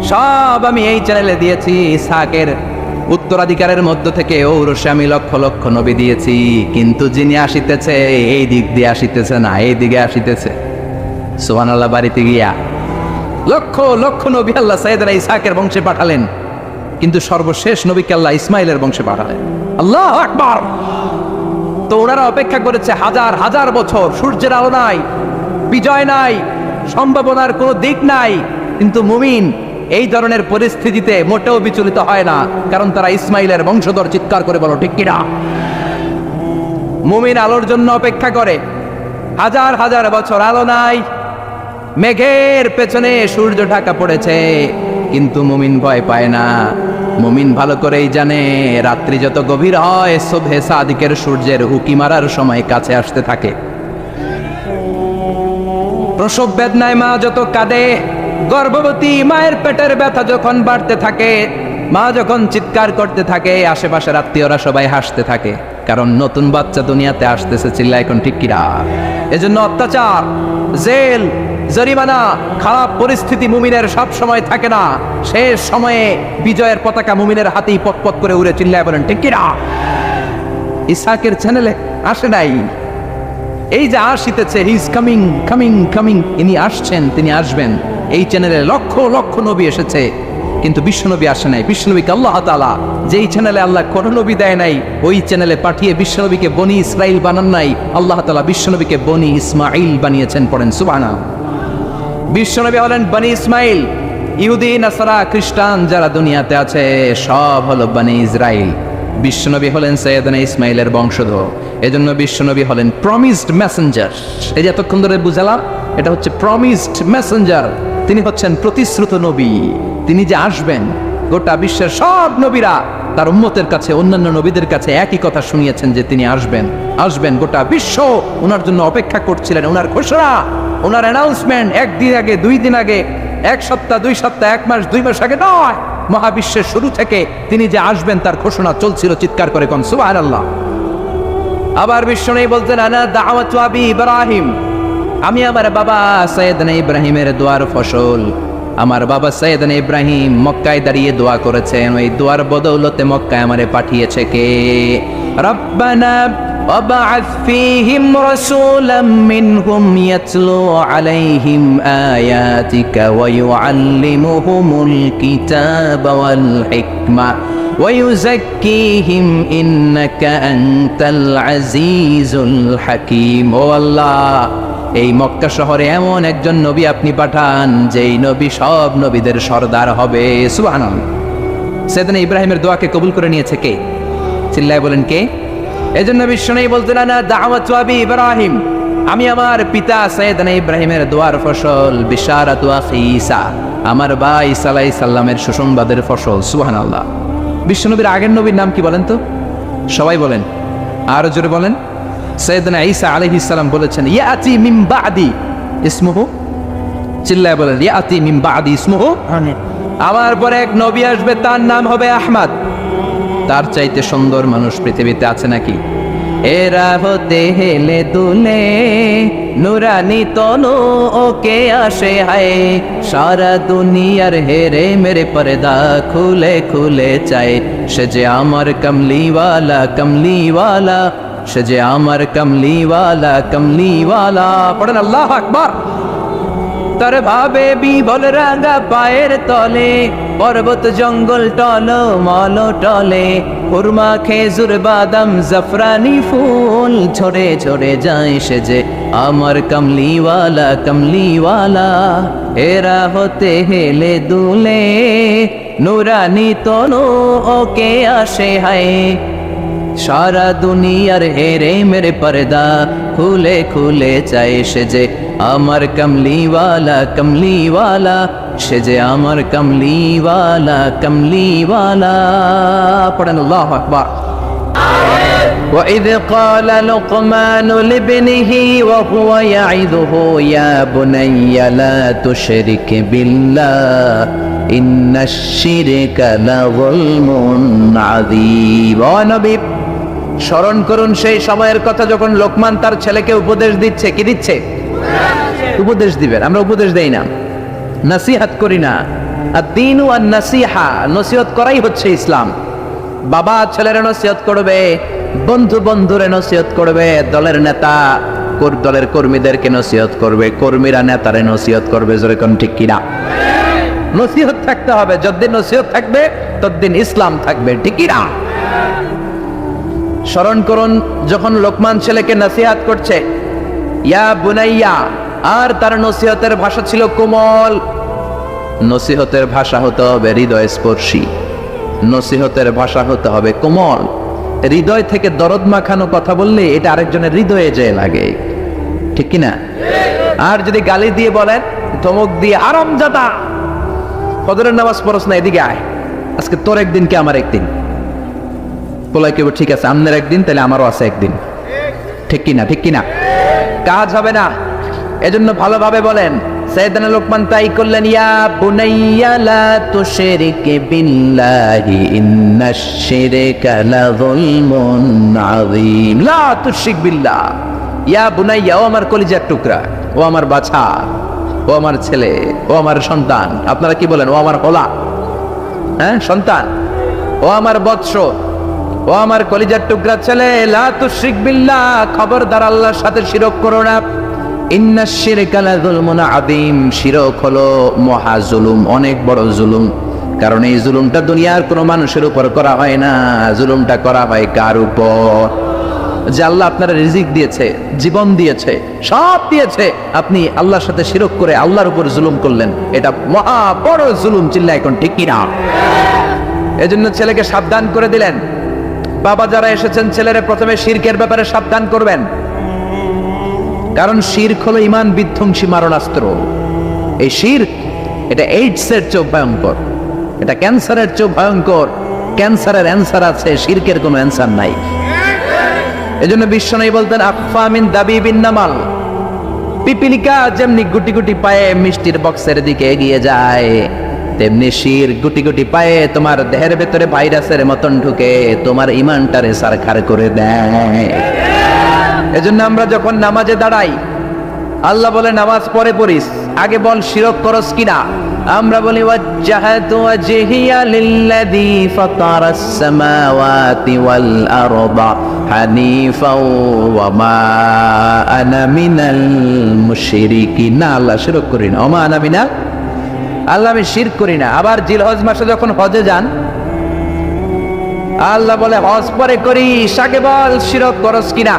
[SPEAKER 1] সব আমি এই চ্যানেলে দিয়েছি। ইসহাকের উত্তরাধিকারের মধ্য থেকে ঔরসে আমি লক্ষ লক্ষ নবী দিয়েছি, কিন্তু যিনি আসিতেছে এই দিক দিয়ে আসিতেছে না, এই দিকে আসিতেছে। সুবহানাল্লাহ। বাড়িতে গিয়া লক্ষ লক্ষ নবী আল্লাহ সৈয়দনা ইসহাকের বংশে পাঠালেন, কিন্তু সর্বশেষ নবীকে আল্লাহ ইসমাইলের বংশে পাঠালেন। আল্লাহু আকবার। তো ওনারা অপেক্ষা করেছে 1000 বছর, সূর্যের আলো নাই, বিজয় নাই, সম্ভাবনার কোনো দিক নাই। কিন্তু মুমিন এই ধরনের পরিস্থিতিতে মোটেও বিচলিত হয় না, কারণ তারা ইসমাইলের বংশধর। চিৎকার করে বলো ঠিক কিনা? মুমিন আলোর জন্য অপেক্ষা করে। 1000 বছর আলো নাই, মেঘের পেছনে সূর্য ঢাকা পড়েছে, কিন্তু মুমিন ভয় পায় না। মুমিন ভালো করেই জানে রাত্রি যত গভীর হয়, সুবহে সাদিকের সূর্যের উকি মারার সময় কাছে আসতে থাকে। প্রসব বেদনায় মা যত কাঁদে, গর্ভবতী মায়ের পেটের ব্যথা যখন বাড়তে থাকে, মা যখন চিৎকার করতে থাকে, আশেপাশের আত্মীয়রা সবাই হাসতে থাকে, কারণ নতুন বাচ্চা দুনিয়াতে আসতেছে। চিল্লা এখন ঠিক কিনা? এজন্য অত্যাচার, জেল, জরিমানা, খারাপ পরিস্থিতি মুমিনের সব সময় থাকে না। শেষ সময়ে বিজয়ের পতাকা মুমিনের হাতেই পটপট করে উড়ে। চিল্লায় বলেন ঠিক কিনা? ইসহাকের চ্যানেলে আসে নাই। এই যে আসিতেছে, he is coming, coming, coming, ইনি আসছেন, তিনি আসবেন। এই চ্যানেলে লক্ষ লক্ষ নবী এসেছে, কিন্তু বিশ্বনবী আসে নাই। বিশ্বনবীকে আল্লাহ তাআলা যেই চ্যানেলে আল্লাহ কোনো নবী দেয় নাই, ওই চ্যানেলে পাঠিয়ে বিশ্বনবীকে বনি ইসরাইল বানান নাই। আল্লাহ তাআলা বিশ্বনবীকে বনি ইসমাইল বানিয়েছেন। পড়েন সুবহানাল্লাহ। বিশ্বনবী হলেন বনি ইসমাইল। ইহুদি নাসারা খ্রিস্টান যারা দুনিয়াতে আছে সব হলো বনি ইসরাইল। বিশ্বনবী হলেন সৈয়দনা ইসমাইলের বংশধর, এজন্য বিশ্বনবী হলেন প্রমিসড মেসেঞ্জার। এই যে এতক্ষণ ধরে বুঝালাম, এটা হচ্ছে প্রমিসড মেসেঞ্জার। তিনি হচ্ছেন প্রতিশ্রুত নবী। তিনি যে আসবেন, গোটা বিশ্বের সব নবীরা তার উম্মতের কাছে, অন্যান্য নবীদের কাছে একই কথা শুনিয়েছেন যে তিনি আসবেন। গোটা বিশ্ব ওনার জন্য অপেক্ষা করছিলেন। ওনার ঘোষণা, ওনার অ্যানাউন্সমেন্ট একদিন আগে, 2 দিন আগে, 1 সপ্তাহ, 2 সপ্তাহ, 1 মাস, 2 মাস আগে নয়, মহাবিশ্বের শুরু থেকে তিনি যে আসবেন তার ঘোষণা চলছিল। চিৎকার করে কোন সুবহানাল্লাহ। আবার বিশ্বনবী বলতেন, আনা দাওয়াতু আবি ইব্রাহিম, আমি আমার বাবা সাইয়েদনা ইব্রাহিমের দোয়ার ফসল। আমার বাবা সাইয়েদনা ইব্রাহিম মক্কায় দাঁড়িয়ে দোয়া করেছেন, ওই দোয়ার বদৌলতে মক্কায় আমারে পাঠিয়েছে কে? রব্বানা ওয়াবআথ ফীহিম রাসূলাম মিনহুম ইয়াতলু আলাইহিম আয়াতিকা ওয়া ইউআল্লিমুহুমুল কিতাবা ওয়াল হিকমা ওয়া ইউযাক্কিহিম ইন্নাকা আনতাল আজিজুল হাকীম। ও আল্লাহ, এই মক্কা শহরে এমন একজন নবী আপনি পাঠান, যেই নবী সব নবীদের সর্দার হবে। সুবহানাল্লাহ। সাইয়েদনা ইব্রাহিমের দোয়াকে কবুল করে নিয়েছে কে? চিল্লায় বলেন কে? এজন্য বিশ্বনবী বলতেন, আনা দাওয়াতু আবি ইব্রাহিম, আমি আমার পিতা সাইয়েদনা ইব্রাহিমের দোয়ার ফসল। বিশারাতু আখি ঈসা, আমার ভাই ঈসা আলাইহিস সালামের সুসংবাদের ফসল। সুবহানাল্লাহ। বিশ্বনবীর আগের নবীর নাম কি বলেন তো? সবাই বলেন, আরো জোরে বলেন। সাইয়েদনা ঈসা আলাইহিস সালাম বলেছেন, ইয়াতি মিন বাদি ইসমুহু, চিল্লায় বলেন, ইয়াতি মিন বাদি ইসমুহু, আমার পরে এক নবী আসবে, তার নাম হবে আহমদ। তার চাইতে সুন্দর মানুষ পৃথিবীতে আছে নাকি? এরা হতে হেলে দুলে নুরানি তনু ওকে আসে হায়, সারা দুনিয়ার হেরে মেরে পর্দা খুলে খুলে চায়, সে যে আমার কমলিওয়ালা কমলিওয়ালা, সে যে আমার কমলিওয়ালা কমলিওয়ালা। পড়েন আল্লাহু আকবার। তার ভাবে বিবল রাঙা পায়ের তলে, পর্বত জঙ্গল টল মল টলে, খুরমা খেজুর বাদাম জাফরানি ফুল ঝরে ঝরে যায়, সে যে আমার কমলিওয়ালা কমলিওয়ালা। এরা হতে হেলে দুলে নুরানি তনু ওকে আসে হায়, সারা দুনিয়ার হেরে মেরে পর্দা খুলে খুলে চায়, সে যে আমার কমলিওয়ালা কমলিওয়ালা, সে যে আমার কমলিওয়ালা কমলিওয়ালা। পড়েন আল্লাহু আকবার। وَإِذْ قَالَ لُقْمَانُ لِابْنِهِ وَهُوَ يَعِظُهُ يَا بُنَيَّ لَا تُشْرِكْ بِاللَّهِ إِنَّ الشِّرْكَ لَظُلْمٌ عَظِيمٌ। ও নবী, স্মরণ করুন সেই সময়ের কথা যখন লোকমান তার ছেলেকে উপদেশ দিচ্ছে। কি দিচ্ছে? উপদেশ দিবেন। আমরা উপদেশ দেই না, নসিহত করি না। আদ-দীনু আন-নাসিহা, নসিহত করাই হচ্ছে ইসলাম। বাবা ছেলের নসিহত করবে, বন্ধু বন্ধুরে নসিহত করবে, দলের নেতা দলের কর্মীদেরকে নসিহত করবে, কর্মীরা নেতারে নসিহত করবে। জোরে কোন ঠিক কিনা? নসিহত থাকতে হবে। যতদিন নসিহত থাকবে ততদিন ইসলাম থাকবে। ঠিক কিনা? স্মরণ করুন যখন লোকমান ছেলেকে নসিহত করছে, ইয়া বুনাইয়া, আর তার নসিহতের ভাষা ছিল কোমল। নসিহতের ভাষা হতে হবে হৃদয় স্পর্শী, নসিহতের ভাষা হতে হবে কোমল। হৃদয় থেকে দরদ মাখানো কথা বললে এটা আরেকজনের হৃদয়ে যেয়ে লাগে। ঠিক কিনা? আর যদি গালি দিয়ে বলেন, ধমক দিয়ে, হারামজাদা, ফজরের নামাজ পড়ছ না, এদিকে আয়, আজকে তোর একদিন কি আমার একদিন, বলাই কেবল ঠিক আছে, আমনের একদিন, তাহলে আমারও আছে একদিন। ঠিক কিনা? ঠিক কিনা? কাজ হবে না। এজন্য ভালোভাবে বলেন। সাইয়েদনা লোকমান তাই করলেন, ইয়া বুনাইয়া লা তুশরিক বিল্লাহি ইন্নাশ শিরকা লাযুলমুন আযীম। লা তুশরিক বিল্লাহ, ইয়া বুনাইয়া, ও আমার কলিজার টুকরা, ও আমার বাছা, ও আমার ছেলে, ও আমার সন্তান। আপনারা কি বলেন? ও আমার হোলা, হ্যাঁ সন্তান, ও আমার বৎস, ও আমার কলিজার টুকরা ছেলে, লা তুশরিক বিল্লাহ, খবরদার আল্লাহর সাথে শিরক করো না। ইন্নাশ শিরকা লাযুলমুন আযীম, শিরক হলো মহা জুলুম, অনেক বড় জুলুম। কারণ এই জুলুমটা দুনিয়ার কোনো মানুষের উপর করা হয় না, জুলুমটা করা হয় কার উপর? যে আল্লাহ আপনারা রিজিক দিয়েছে, জীবন দিয়েছে, সব দিয়েছে, আপনি আল্লাহর সাথে শিরক করে আল্লাহর উপর জুলুম করলেন, এটা মহা বড় জুলুম। চিল্লায় এখন ঠিক কিনা? এজন্য ছেলেকে সাবধান করে দিলেন। বাবা যারা এসেছেন, ছেলেরা প্রথমে শিরকের ব্যাপারে সাবধান করবেন, কারণ শিরক হলো ঈমান বিধ্বংসী মারণাস্ত্র। এই শিরক, এটা এইডস এর চেয়ে ভয়ঙ্কর, এটা ক্যান্সারের চেয়ে ভয়ঙ্কর। ক্যান্সারের অ্যান্সার আছে, শিরকের কোনো অ্যান্সার নাই। এজন্য বিশ্বনবী বলতেন, আকফা মিন দাবিবিন নামাল, পিপিলিকা যেমনি গুটি গুটি পায়ে মিষ্টির বক্সের দিকে এগিয়ে যায়, তেমনি শির গুটি গুটি পায়ে তোমার দেহের ভেতরে ভাইরাসের মতন ঢুকে তোমার ঈমানটারে সারখার করে দেয়। এজন্য আমরা যখন নামাজে দাঁড়াই, আল্লাহ বলে নামাজ পরে পড়িস, আগে বল শিরক করস কিনা। আমরা বলি ওয়াজ্জাহাতু ওয়াজহিয়া লিল্লাযী ফাতারাস সামাওয়াতি ওয়াল আরদা হানিফাও ওয়া মা আনা মিনাল মুশরিকিন। আল্লাহ শিরক করি না, ওয়া মা আনা মিনাল, আল্লাহ আমি শিরক করি না। আবার জিলহজ মাসে যখন হজে যান, আল্লাহ বলে হজ পরে করিস, আগে বল শিরক করস কিনা।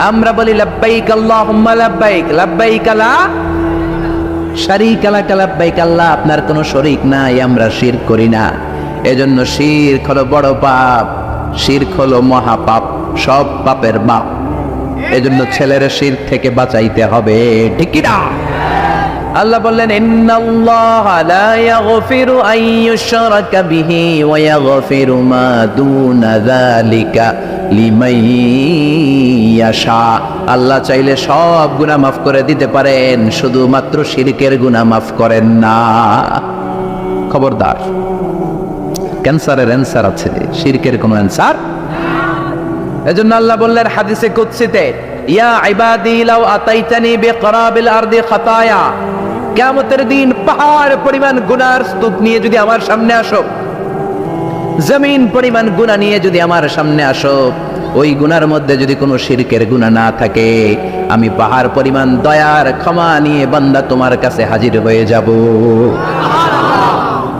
[SPEAKER 1] আমরা বলি লাব্বাইক আল্লাহুম্মা লাব্বাইক, লাব্বাইক লা শারীকা লাক, লাব্বাইক আল্লাহ আপনার কোনো শরীক নাই, আমরা শিরক করি না। এজন্য শিরক হলো বড় পাপ, শিরক হলো মহাপাপ, সব পাপের বাপ। এজন্য ছেলের শিরক থেকে বাঁচাইতে হবে, ঠিক কি না? আল্লাহ বললেন, ইন্নাল্লাহা লা ইয়াগফিরু আন ইউশরাকা বিহি ওয়া ইয়াগফিরু মা দুনা যালিকা লিমান ইয়াশা। আল্লাহ চাইলে সব গুনাহ মাফ করে দিতে পারেন, শুধুমাত্র শিরকের গুনাহ মাফ করেন না। খবরদার, ক্যান্সারের অ্যান্সার আছে, শিরকের কোনো অ্যান্সার। এজন্য আল্লাহ বললেন হাদিসে কুদসিতে, ইয়া ইবাদি লাউ আতাইতানি বিকরাবিল আরদি খাতায়া, কিয়ামতের দিন পাহাড় পরিমাণ গুনার স্তূপ নিয়ে যদি আমার সামনে আসো, জমিন পরিমাণ গুনাহ নিয়ে যদি আমার সামনে আসো, ওই গুনার মধ্যে যদি কোনো শিরকের গুনাহ না থাকে, আমি পাহাড় পরিমাণ দয়ার ক্ষমা নিয়ে বান্দা তোমার কাছে হাজির হয়ে যাব।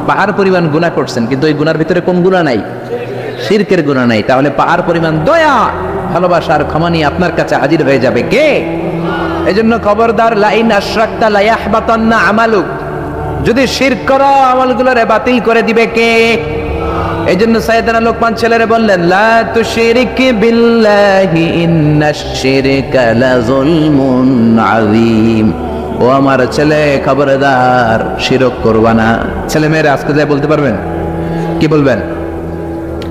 [SPEAKER 1] পাহাড় পরিমাণ গুনাহ করছেন, কিন্তু ওই গুনার ভিতরে কোন গুনাহ নাই? শিরকের গুনাহ নাই। তাহলে পাহাড় পরিমাণ দয়া, ভালোবাসার ক্ষমা নিয়ে আপনার কাছে হাজির হয়ে যাবে কে? এজন্য খবরদার, লাইন আশরাকতা লা ইয়াহবাতান্না আমালুক, যদি শিরক করো আমলগুলোরে বাতিল করে দিবে কে? এজন্য সাইয়েদনা লোকমান ছেলেরে বললেন, লা তুশরিক বিল্লাহি ইন্নাশ শিরকা লাযুলমুন আযীম। ও আমার ছেলে, খবরদার শিরক করবা না। ছেলে মেয়েরা আজকে যায় বলতে পারবেন? কি বলবেন?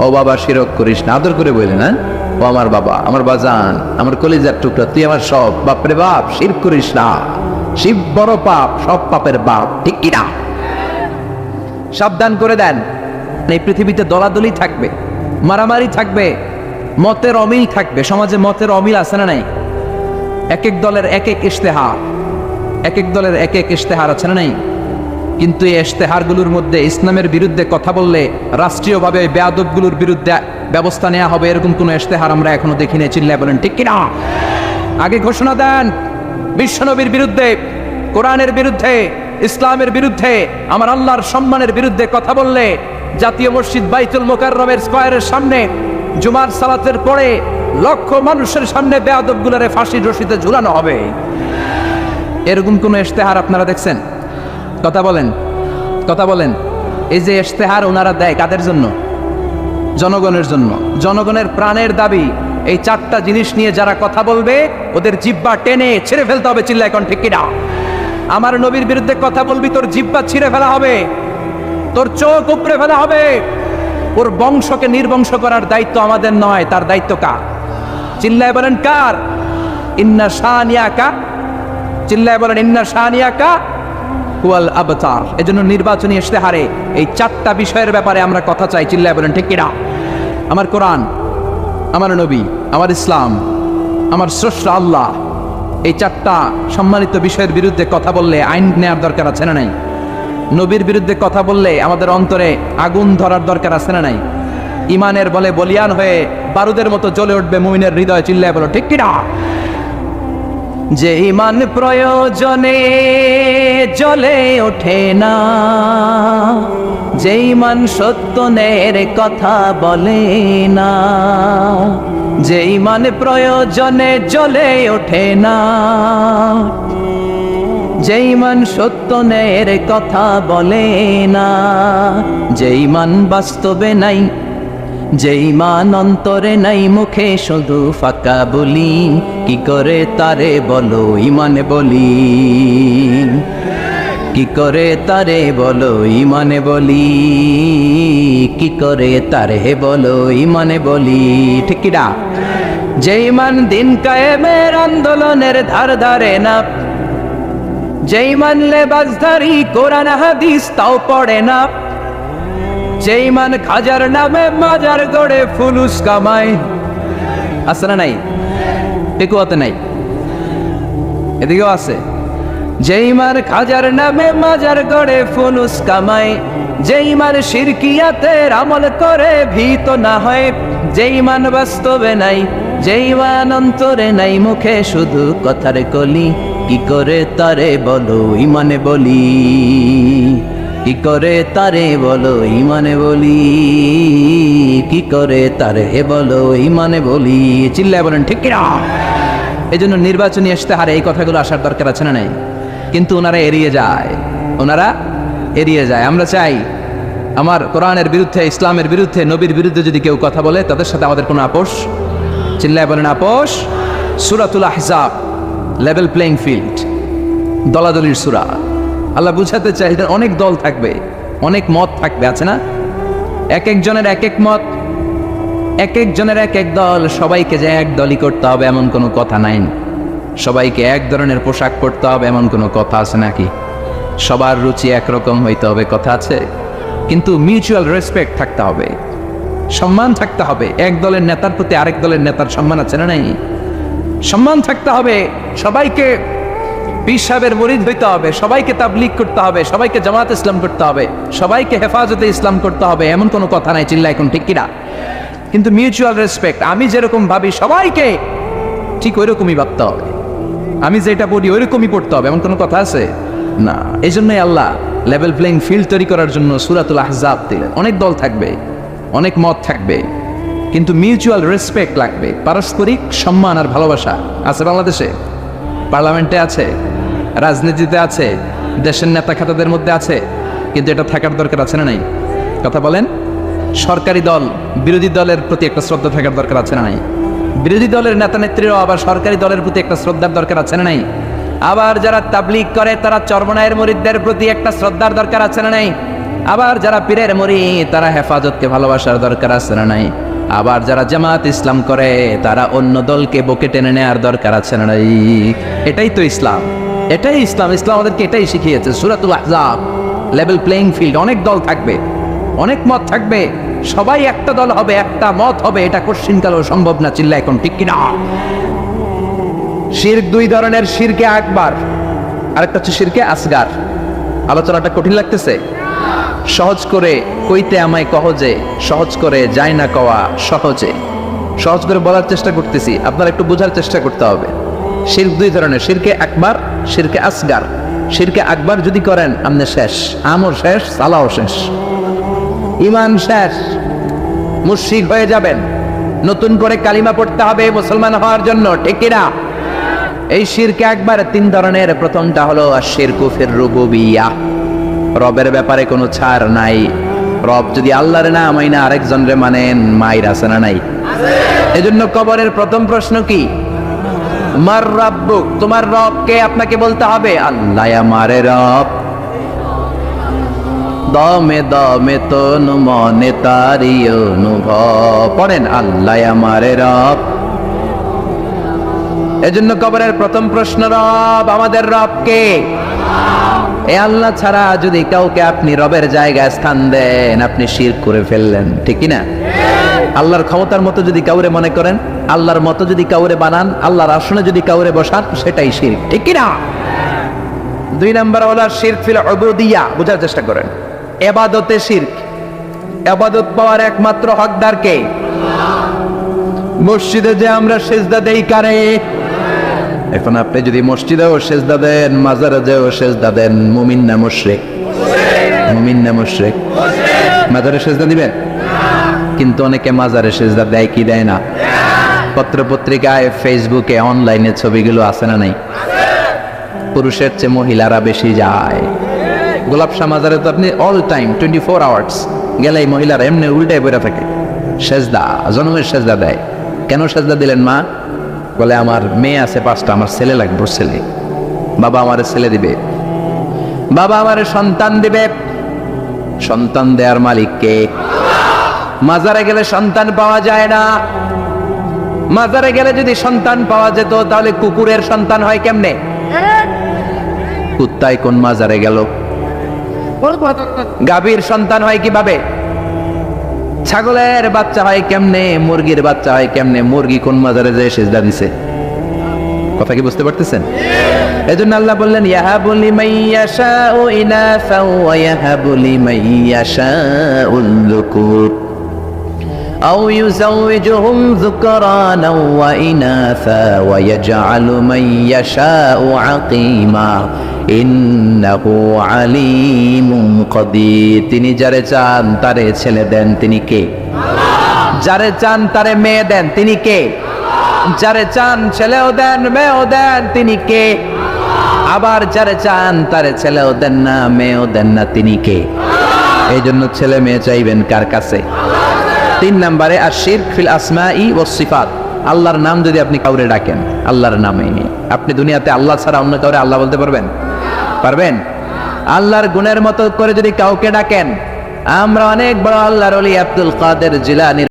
[SPEAKER 1] ও বাবা শিরক করিস না, আদর করে বললেন, হ্যাঁ ও আমার বাবা, আমার বাজান, আমার কলিজার টুকরা, তুই আমার সব। বাপরে বাপ, শিরক করিস না, শিব বড় পাপ, সব পাপের বাপ, ঠিক কিনা? সাবধান করে দেন। এই পৃথিবীতে দলাদলি থাকবে, মারামারি থাকবে, মতের অমিল থাকবে। সমাজে মতের অমিল আছে না নাই? এক এক দলের এক এক ইশতেহার, এক এক দলের এক এক ইশতেহার আছে না নাই? কিন্তু এই ইশতেহারগুলোর মধ্যে ইসলামের বিরুদ্ধে কথা বললে রাষ্ট্রীয়ভাবে বেয়াদবগুলোর বিরুদ্ধে ব্যবস্থা নেওয়া হবে, এরকম কোনো ইশতেহার আমরা এখনো দেখি না। চিল্লায় বলেন ঠিক কিনা? আগে ঘোষণা দেন, বিশ্বনবীর বিরুদ্ধে, কোরআনের বিরুদ্ধে, ইসলামের বিরুদ্ধে, আমার আল্লাহর সম্মানের বিরুদ্ধে কথা বললে জাতীয় মসজিদ বাইতুল মুকাররমের স্কয়ারের সামনে জুমার সালাতের পরে লক্ষ মানুষের সামনে বেয়াদবগুলোরে ফাঁসির রশিতে ঝুলানো হবে। এরকম কোন ইশতেহার আপনারা দেখছেন? কথা বলেন, কথা বলেন। এই যে ইশতেহার ওনারা দেয় কাদের জন্য? জনগণের জন্য। জনগণের প্রাণের দাবি। এই চারটা জিনিস নিয়ে যারা কথা বলবে, ওদের জিহ্বা টেনে ছিঁড়ে ফেলতে হবে। চিল্লায় এখন ঠিক কিনা? আমার নবীর বিরুদ্ধে কথা বলবি, তোর জিহ্বা ছিঁড়ে ফেলা হবে, তোর চোখ উপড়ে ফেলা হবে। ওর বংশকে নির্বংশ করার দায়িত্ব আমাদের নয়, তার দায়িত্ব কার? চিল্লায় বলেন কার? ইন্না শানিয়াকা, চিল্লায় বলেন ইন্না শানিয়াকা হুয়াল আবতার। এজন্য নির্বাচনী ইশতেহারে এই চারটা বিষয়ের ব্যাপারে আমরা কথা চাই। চিল্লায় বলেন ঠিক কিনা? আমার কোরআন, আমার নবী, আমার ইসলাম, আমার স্রষ্টা আল্লাহ, এই চারটা সম্মানিত বিষয়ের বিরুদ্ধে কথা বললে আইন নেওয়ার দরকার আছে না নাই? নবীর বিরুদ্ধে কথা বললে আমাদের অন্তরে আগুন ধরার দরকার আছে না নাই? ইমানের বলে বলিয়ান হয়ে বারুদের মতো জ্বলে উঠবে মুমিনের হৃদয়। চিল্লায় বলো ঠিক কিনা? যে ইমান প্রয়োজনে জ্বলে ওঠে না, যে ইমান সত্য ন্যায়ের কথা বলে না, যে ইমান প্রয়োজনে জ্বলে ওঠে না, যে ইমান সত্য ন্যায়ের কথা বলে না, যে ইমান বাস্তবে নাই, যে ইমান অন্তরে নাই, মুখে শুধু ফাঁকা বলি, কি করে তারে বলো ইমানে বলি, কি করে তারে বলো ইমানে বলি, কি করে তারে বলো ইমানে বলি, ঠিক কি না? যে ইমান দিন কায়েমের আন্দোলনের ধার ধারে না, যে ইমান লেবাসধারী কোরআন হাদিস তাও পড়ে না, যে ইমান খাজার নামে মাজার গড়ে ফুলুস কামায়, আছে না নাই? টেকুয়াতে নাই, এদিকেও আছে। যে ইমান খাজার নামে মাজার গড়ে ফুলুস কামায়, যে ইমান শিরকিয়াতের আমল করে ভীত না হয়, যে ইমান বাস্তবে নাই, যে ইমান অন্তরে নাই, মুখে শুধু কথার কলি, কি করে তারে বলো ইমানে বলি, কি করে তারে বলো ইমানে বলি, কি করে তারে বলো ইমানে বলি, চিল্লায় বলেন ঠিক কিনা? এই জন্য নির্বাচনী ইশতেহারে এই কথাগুলো আসার দরকার আছে না নাই? কিন্তু ওনারা এড়িয়ে যায়, ওনারা এড়িয়ে যায়। আমরা চাই আমার কোরআনের বিরুদ্ধে, ইসলামের বিরুদ্ধে, নবীর বিরুদ্ধে যদি কেউ কথা বলে তাদের সাথে আমাদের কোনো আপোষ, চিল্লায় বলেন আপোষ। সূরাতুল আহজাব, লেভেল প্লেইং ফিল্ড, দলাদলির সূরা। আল্লাহ বুঝাতে চাই অনেক দল থাকবে, অনেক মত থাকবে, আছে না? এক একজনের এক এক মত, এক একজনের এক এক দল, সবাইকে যে এক দলই করতে হবে এমন কোনো কথা নাই। সবাইকে এক ধরনের পোশাক পরতে হবে এমন কোনো কথা আছে নাকি? সবার রুচি একরকম হইতে হবে কথা আছে? কিন্তু মিউচুয়াল রেসপেক্ট থাকতে হবে, সম্মান থাকতে হবে। এক দলের নেতার প্রতি আরেক দলের নেতার সম্মান আছে না নাই? সম্মান থাকতে হবে। সবাইকে পীর সাহেবের মুরিদ হইতে হবে, সবাইকে তাবলীগ করতে হবে, সবাইকে জামাত ইসলাম করতে হবে, সবাইকে হেফাজতে ইসলাম করতে হবে এমন কোনো কথা নাই। চিল্লা এখন ঠিক কিনা? কিন্তু মিউচুয়াল রেসপেক্ট, আমি যেরকম ভাবি সবাইকে ঠিক ওই রকমই ভাবতে হবে, আমি যেটা পড়ি ওই রকমই পড়তে হবে এমন কোনো কথা আছে না। এই জন্যই আল্লাহ লেভেল প্লেইং ফিল্ড তৈরি করার জন্য সূরাতুল আহজাব দিলেন। অনেক দল থাকবে, অনেক মত থাকবে, কিন্তু মিউচুয়াল রেসপেক্ট লাগবে, পারস্পরিক সম্মান আর ভালোবাসা আছে। বাংলাদেশে পার্লামেন্টে আছে, রাজনীতিতে আছে, দেশের নেতা খাতাদের মধ্যে আছে, কিন্তু এটা থাকার দরকার আছে না নাই? কথা বলেন। সরকারি দল বিরোধী দলের প্রতি একটা শ্রদ্ধা থাকার দরকার আছে না নাই? বিরোধী দলের নেতা নেত্রীরাও আবার সরকারি দলের প্রতি একটা শ্রদ্ধার দরকার আছে না নাই? আবার যারা তাবলীগ করে তারা চরমনায়ের মুরিদদের প্রতি একটা শ্রদ্ধার দরকার আছে না নাই? আবার যারা পীরের মুরিদ তারা হেফাজতকে ভালোবাসার দরকার আছে না নাই? আবার যারা জামাত ইসলাম করে তারা অন্য দলকে বুকে টেনে নেওয়ার দরকার আছে না নাই? এটাই তো ইসলাম, এটাই ইসলাম। ইসলাম আমাদেরকে এটাই শিখিয়েছে। সূরাতুল আহজাব, লেভেল প্লেইং ফিল্ড। অনেক দল থাকবে, অনেক মত থাকবে, সবাই একটা দল হবে, একটা মত হবে, এটা কোশ্চিনকালেও সম্ভব না। চিল্লা এখন ঠিক কিনা? শিরক দুই ধরনের, শিরকে আকবার আরেকটা হচ্ছে শিরকে আসগার। আলোচনাটা কঠিন লাগতেছে? সহজ করে কইতে আমায় কহজে, সহজ করে যায় না কওয়া সহজে। সহজ করে বলার চেষ্টা করতেছি, আপনারা একটু বোঝার চেষ্টা করতে হবে। শিরক দুই ধরনের, শিরকে আকবার, শিরকে আসগার। শিরকে আকবার যদি করেন আপনি শেষ, আমল শেষ, সালাও শেষ, ইমান শেষ, মুশরিক হয়ে যাবেন। নতুন করে কালিমা পড়তে হবে মুসলমান হওয়ার জন্য, ঠিক কিনা? এই শিরকে আকবার তিন ধরনের। প্রথমটা হলো আশ-শিরকু ফির রুবুবিয়্যাহ, রবের ব্যাপারে কোনো ছাড় নাই। রব যদি আল্লাহর না মাইনা আরেকজনরে মানেন, মাইর আছে না নাই? এজন্য কবরের প্রথম প্রশ্ন কি? মার রাব্বুক, তোমার রব কে? আপনাকে বলতে হবে আল্লাহ আমারে রব। দমে দমে তন মনে তারি অনুভব, পড়েন আল্লাহ আমারে রব। এজন্য কবরের প্রথম প্রশ্ন রব, আমাদের রব কে? এ আল্লাহ ছাড়া যদি কাউকে আপনি রবের জায়গায় স্থান দেন আপনি শিরক করে ফেললেন, ঠিক কি না? আল্লাহর ক্ষমতার মতো যদি কাউরে মনে করেন, আল্লাহর মতো যদি কাউরে বানান, আল্লাহর আসনে যদি কাউরে বসান, সেটাই শিরক, ঠিক কি না? দুই নাম্বার হলো শিরক ফিল উবুদিয়্যাহ। বোঝার চেষ্টা করেন, ইবাদতে শিরক। ইবাদত পাওয়ার একমাত্র হকদার কে? মসজিদে যে আমরা সিজদা দেই কারে? এখন আপনি যদি মসজিদেও সিজদা দেন, মাজারে যেও সিজদা দেন, মুমিন না মুশরিক? মুমিন না মুশরিক? মাজারে সিজদা দিবেন? কিন্তু অনেকে মাজারে সিজদা দেয় কি দেয় না? পত্রপত্রিকায়, ফেসবুকে, অনলাইনে ছবিগুলো আছে না নাই? পুরুষের চেয়ে মহিলারা বেশি যায়। গোলাপ শাহ মাজারে তো আপনি অল টাইম 24 আওয়ার্স গেলেই মহিলারা এমনি উল্টে বেড়ে থাকে, সেজদা, জনমের সেজদা দেয়। কেন সেজদা দিলেন মা? বলে আমার মেয়ে আছে 5টা, আমার ছেলে লাগবে, ছেলে। বাবা আমারে ছেলে দিবে, বাবা আমারে সন্তান দিবে। সন্তান দেয়ার মালিক কে? মাজারে গেলে সন্তান পাওয়া যায় না। মাজারে গেলে যদি সন্তান পাওয়া যেত তাহলে কুকুরের সন্তান হয় কেমনে? কুত্তায় কোন মাজারে গেল? গাভীর সন্তান হয় কিভাবে? ছাগলের বাচ্চা হয় কেমনে? মুরগির বাচ্চা হয় কেমনে? মুরগি কোন মাজারে যায় সেজদা দিছে? কথা কি বুঝতে পারতেছেন? এজন্য আল্লাহ বললেন ইয়াহাবু লিমাইয়াশাউ ইনাসা ওয়া ইয়াহাবু লিমাইয়াশাউ যুকুর আও ইউযাওয়িজুহুম যুকরানা ওয়া ইনাসা ওয়া ইয়াজআলু মাইয়াশাউ আকীমা ইন্নাহু আলীমুন কাদির। তিনি যারে চান তারে ছেলে দেন, তিনি কে? যারে চান তারে মেয়ে দেন, তিনি কে? যারে চান ছেলেও দেন মেয়েও দেন, তিনি কে? আবার যারে চান তারে ছেলেও দেন না মেয়েও দেন না, তিনি কে? এই জন্য ছেলে মেয়ে চাইবেন কার কাছে? 3 নম্বরে আশিরক ফিল আসমাই ওয়াস সিফাত। আল্লাহর নাম যদি আপনি কাউরে ডাকেন, আল্লাহর নামে, আপনি দুনিয়াতে আল্লাহ ছাড়া অন্য কাউরে আল্লাহ বলতে পারবেন? পারবেন? আল্লাহর গুণের মতো করে যদি কাউকে ডাকেন, আমরা অনেক বড় আল্লাহর ওলি আব্দুল কাদের জিলানী